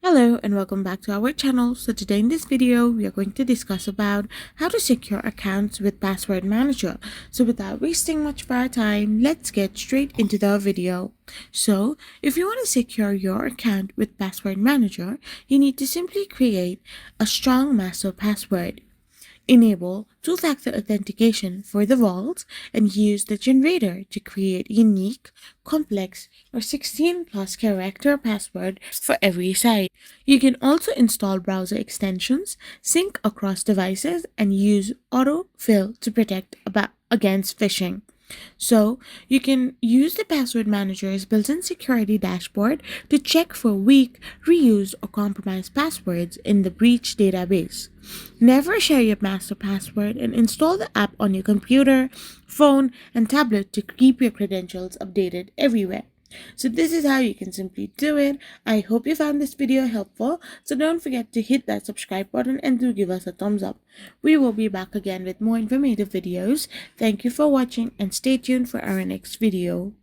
Hello and welcome back to our channel. So today in this video, we are going to discuss about how to secure accounts with Password Manager. So without wasting much of our time, let's get straight into the video. So if you want to secure your account with Password Manager, you need to simply create a strong master password. Enable two-factor authentication for the vault and use the generator to create unique, complex, or 16 plus character password for every site. You can also install browser extensions, sync across devices, and use autofill to protect against phishing. So, you can use the password manager's built-in security dashboard to check for weak, reused, or compromised passwords in the breach database. Never share your master password and install the app on your computer, phone, and tablet to keep your credentials updated everywhere. So this is how you can simply do it. I hope you found this video helpful. So don't forget to hit that subscribe button and do give us a thumbs up. We will be back again with more informative videos. Thank you for watching and stay tuned for our next video.